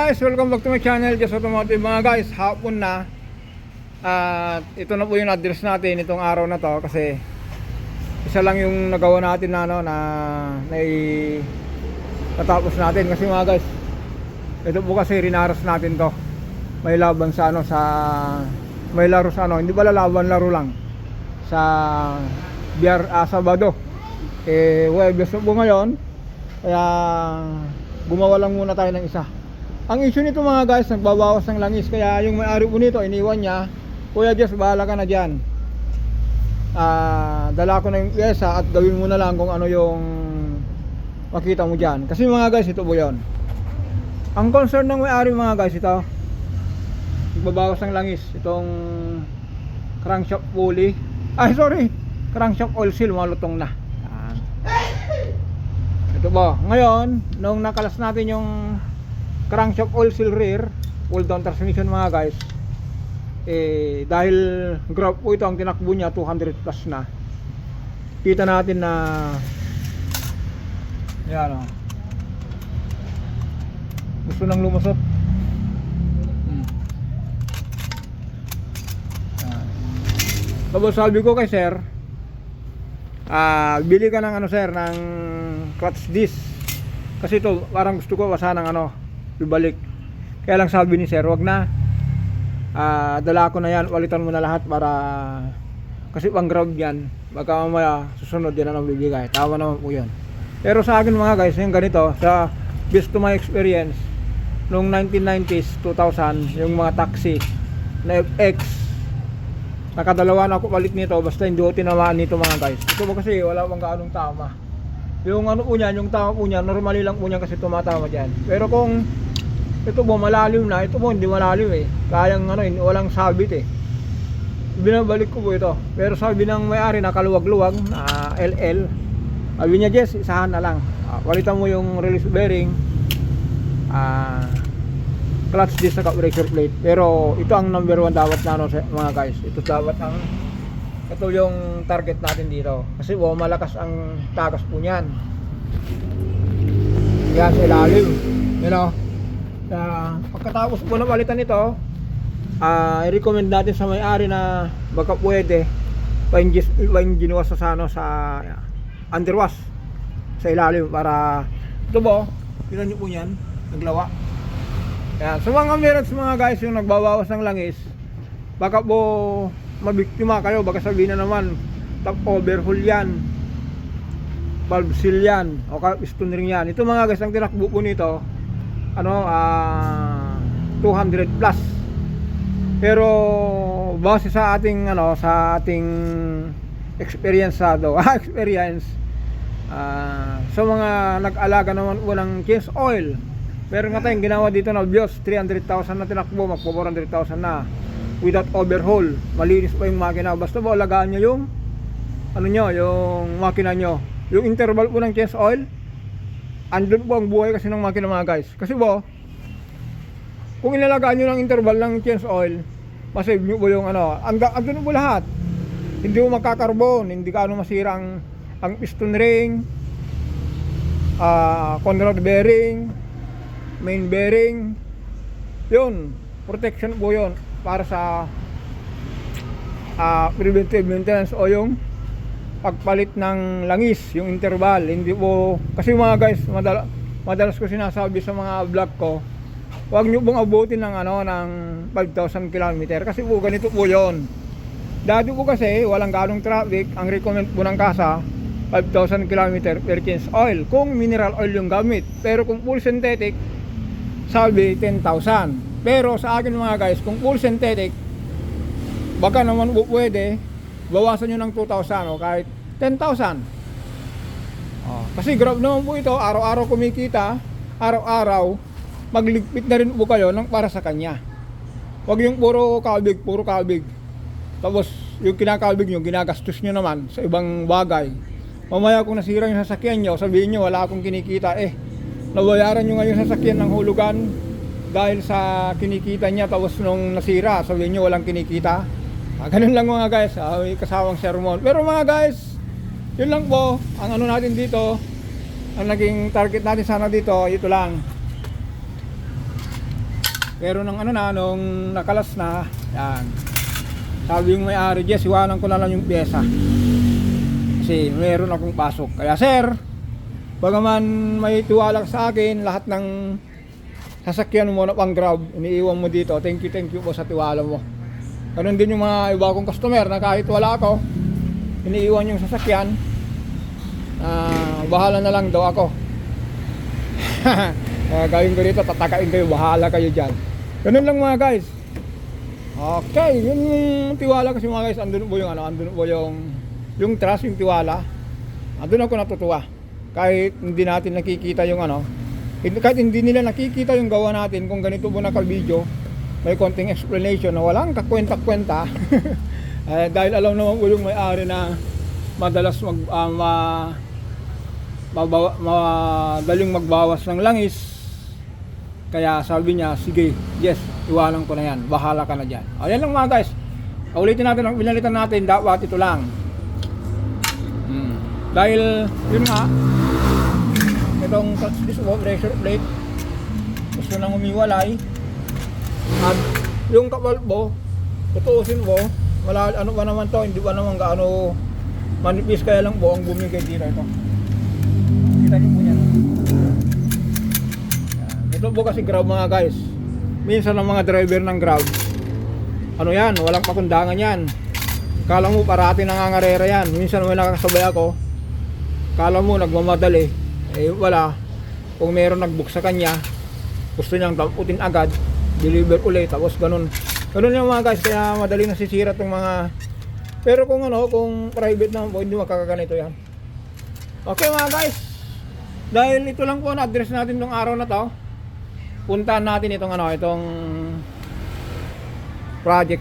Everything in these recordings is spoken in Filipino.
guys, welcome back to my channel, Just Automotive. Mga guys, hapon na. At ito na po yung address natin itong araw na to. Kasi isa lang yung nagawa natin na natapos natin. Kasi mga guys, ito po kasi rinaras natin to. May laban sa may laro sa hindi pala laban, laro lang sa Sabado. Huwebes po ngayon. Kaya gumawa lang muna tayo ng isa. Ang issue nito mga guys, nagbabawas ng langis. Kaya yung may-ari po nito, iniwan niya, Kuya Jess, bahala ka na dyan. Dala ko na yung pyesa at gawin mo na lang kung ano yung makita mo dyan. Kasi mga guys, ito po yun. Ang concern ng may-ari mga guys, ito nagbabawas ng langis. Itong crankshaft pulley, crankshaft oil seal, malutong na. Ito po, ngayon nung nakalas natin yung crankshaft oil seal rear pull down transmission mga guys, dahil grab po ito, ang tinakbo niya 200 plus na. Kita natin na yan o, gusto nang lumusot. Tapos sabi ko kay sir, bili ka ng sir, ng clutch disc. Kasi ito parang gusto ko sanang ibalik. Kaya lang sabi ni sir, wag na. Dala ko na yan, walitan mo na lahat para kasi pang grab yan. Baka mamaya susunod yan ang bibigay. Tama naman po yun. Pero sa akin mga guys, yung ganito, sa based to my experience, noong 1990s, 2000, yung mga taxi na FX, nakadalawa na ako palit nito, basta hindi ko tinamaan nito mga guys. Ito po kasi wala pang gaanong tama. Yung po niyan, yung tama po niyan, normally lang po niyan kasi tumatama dyan. Pero kung ito po malalim na, ito po hindi malalim kayang walang sabit binabalik ko po ito. Pero sabi ng may-ari na kaluwag-luwag na LL, sabi niya Jess, isahan na lang, walitan mo yung release bearing, clutch disc sa pressure plate. Pero ito ang number 1 dapat na mga guys. Ito dapat ito yung target natin dito. Kasi malakas ang tagas po niyan. Yan sa ilalim. Pagkatapos po na palitan ito, i-recommend natin sa may-ari na baka pwede pa-enginewas sa underwash sa ilalim para ito po, tignan nyo po yan, naglawa. Yan. So meron sa mga guys yung nagbabawas ng langis, baka po mabiktima kayo, baka sabihin na naman top overhaul yan, valve seal yan, o piston ring yan. Ito mga guys, ang tinakbo po nito 200 plus. Pero base sa ating experience sa mga nag-alaga naman po ng change oil, meron nga tayong ginawa dito na Bios, 300,000 na tinakbo, magpo 400,000 na without overhaul. Malinis pa yung makina, basta po alagaan nyo yung yung makina nyo. Yung interval po ng change oil, andun po ang buhay kasi ng makina mga guys. Kasi po, kung inalagaan nyo ng interval ng change oil, masave nyo po yung andun po lahat. Hindi mo magkakarbon, hindi ka masira ang piston ring, conrod bearing, main bearing. Yun, protection po yun para sa preventive maintenance o yung pagpalit ng langis, yung interval. Hindi po, kasi mga guys, madalas ko sinasabi sa mga vlog ko, huwag nyo pong abutin ng ng 5,000 km kasi po ganito po yun. Dati po kasi walang ganong traffic, ang recommend po ng kasa 5,000 km per change oil kung mineral oil yung gamit. Pero kung full synthetic, sabi 10,000. Pero sa akin mga guys, kung full synthetic, baka naman po pwede bawasan nyo ng 2,000 o kahit 10,000. Kasi grab naman po ito, araw-araw kumikita, araw-araw magligpit na rin po kayo para sa kanya. Huwag yung puro kalbig. Tapos yung kinakalbig nyo, ginagastos nyo naman sa ibang bagay. Mamaya kung nasira yung sasakyan nyo, sabihin nyo wala akong kinikita. Nabayaran nyo ngayon sasakyan ng hulugan dahil sa kinikita niya, tapos nung nasira, sabihin nyo walang kinikita. Ganun lang mga guys, may kasawang sermon. Pero mga guys, yun lang po ang natin dito. Ang naging target natin sana dito, ito lang. Pero nung ano na, nung nakalas na, yan. Sabi yung may-ari, Jess, iwanan ko na lang yung pyesa. Kasi meron akong pasok. Kaya sir, bagaman may tiwala sa akin, lahat ng sasakyan mo na pang Grab, iniiwan mo dito. Thank you po sa tiwala mo. Ganun din yung mga iba kong customer na kahit wala ako, iniiwan yung sasakyan. Bahala na lang daw ako. Gawin ko dito, tatakain kayo, bahala kayo dyan. Ganun lang mga guys. Okay, yung tiwala kasi mga guys, andun po yung ano, andun po yung trust, yung tiwala. Andun ako natutuwa. Kahit hindi natin nakikita yung ano, kahit hindi nila nakikita yung gawa natin, kung ganito po naka-video, may konting explanation na walang kakwenta-kwenta. Dahil alam naman po yung may-ari na madalas madaling magbawas ng langis. Kaya sabi niya, sige, yes, iwanan ko na yan, bahala ka na dyan. Ayan lang mga guys, ulitin natin ang pinalitan natin, dapat ito lang. Dahil yun nga, itong this pressure plate gusto nang umiwalay, at yung kapalbo tutuusin mo, wala ano ba naman to, hindi ba naman gaano manipis, kaya lang po ang bumigay dito ito. Kita niyo po yan. Ito po kasi Grab mga guys. Minsan ang mga driver ng Grab, ano yan, walang pakundangan yan. Kala mo parati nangangarera yan. Minsan may nakakasabay ako, kala mo nagmamadali, eh wala. Kung meron nagbook sa kanya, gusto niyang taputin agad, deliver ulit, tapos ganun yung mga guys. Kaya madali nasisira itong mga, pero kung ano, kung private naman po, hindi makakaganito yan. Okay mga guys, dahil ito lang po na address natin tong araw na to, puntahan natin itong ano, itong project.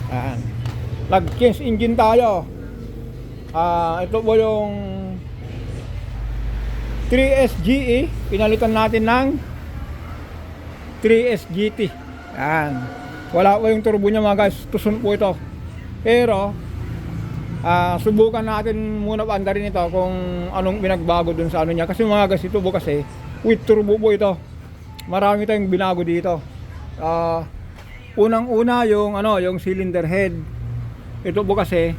Ayan, nag-change engine tayo. Ito po yung 3SGE, pinalitan natin ng 3SGT. Ayan, wala po yung turbo niya mga guys, tuson po ito. Pero subukan natin muna paandarin ito kung anong pinagbago dun sa ano niya. Kasi mga guys, ito po kasi with turbo po ito, marami tayong binago dito. Unang-una yung ano, yung cylinder head. Ito po kasi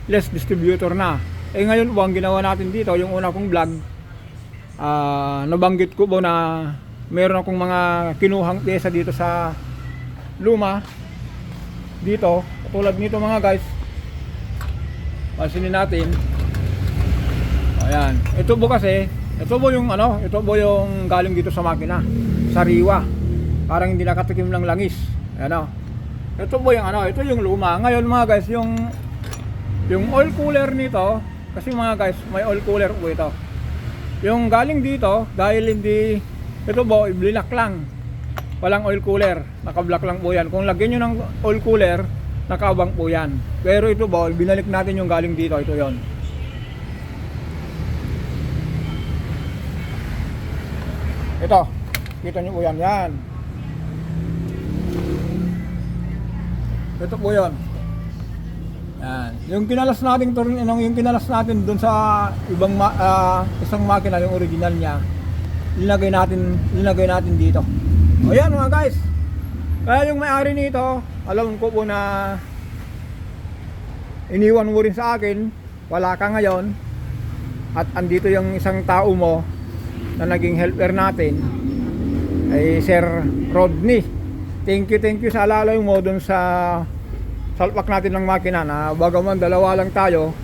less distributor na. Ngayon po ang ginawa natin dito, yung una kong vlog, nabanggit ko po na meron akong mga kinuhang pyesa dito sa luma dito, tulad nito mga guys. Pansinin natin. Ayan, ito po kasi, ito po yung ano, ito po yung galing dito sa makina, sariwa, parang hindi nakatikim ng langis. Ayan o, ito po yung ano, ito yung luma. Ngayon mga guys, yung oil cooler nito, kasi mga guys, may oil cooler po ito. Yung galing dito, dahil hindi, ito po, blinak lang, walang oil cooler, naka-black lang po yan. Kung lagyan nyo ng oil cooler, nakaabang po yan. Pero ito po, binalik natin yung galing dito, ito yon. Ito, kita nyo po yan, yan. Ito po yon. Yan. Yung kinalas natin yung kinalas natin doon sa ibang isang makina, yung original niya, linagay natin dito. O yan mga guys. Kaya yung may-ari nito, alam ko po na iniwan mo rin sa akin, wala ka ngayon, at andito yung isang tao mo na naging helper natin, ay Sir Rodney. Thank you sa alalay mo dun sa salpak natin ng makina, na bagaman dalawa lang tayo,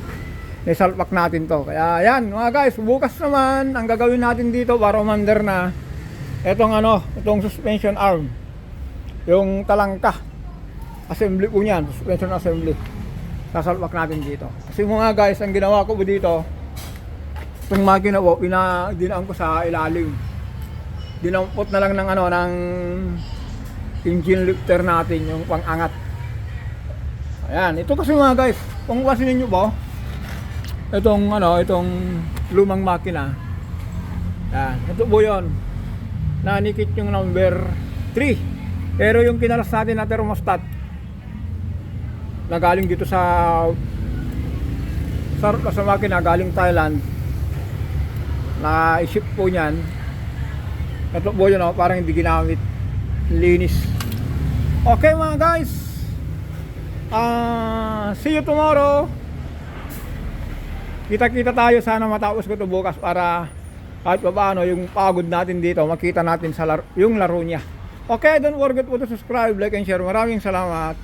may salpak natin to. Kaya yan mga guys, bukas naman ang gagawin natin dito para umandar na itong suspension arm, yung talangka assembly po niyan, suspension assembly, sasalpak natin dito. Kasi mga guys, ang ginawa ko po dito, itong makina po, dinaan ko sa ilalim, dinampot na lang ng ng engine lifter natin, yung pang-angat. Ayan, ito kasi mga guys, kung kasi ninyo po, itong lumang makina, yan, ito po yun, nanikit yung number 3. Pero yung kinalas natin na thermostat, na galing dito sa makina, galing Thailand, na i-ship po niyan, Ito po yun, oh, parang hindi ginamit. Linis. Okay mga guys. See you tomorrow. Kita-kita tayo, sana matapos ko ito bukas para kahit pa paano yung pagod natin dito makita natin sa yung laro niya. Okay, don't forget po to subscribe, like and share. Maraming salamat.